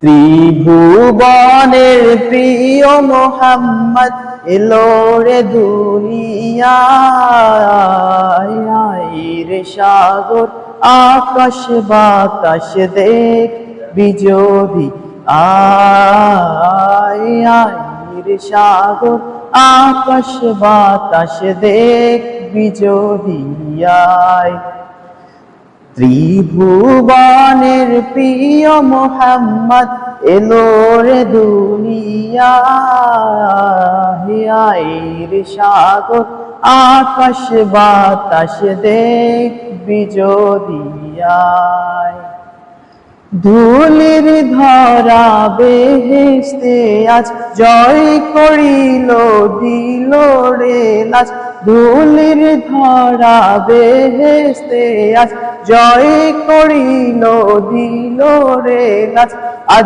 ত্রিভুবনের প্রিয় মোহাম্মদ এলো রে দুনিয়ায়, রে সাগর আকাশ বাতাস দেখবি যদি রে সাগর আকাশ বাতাস দেখবি যদি ত্রিভুবনের প্রিয় মোহাম্মদ এলো রে দুনিয়ায়, রে সাগর আকাশ বাতাস দেখবি যদি ধুলির ধরা বেহেশতে আজ জয় করিল দিল রে লাজ। ধুলির ধরা বেহেশতে আজ জয় করিল দিল রে লাজ।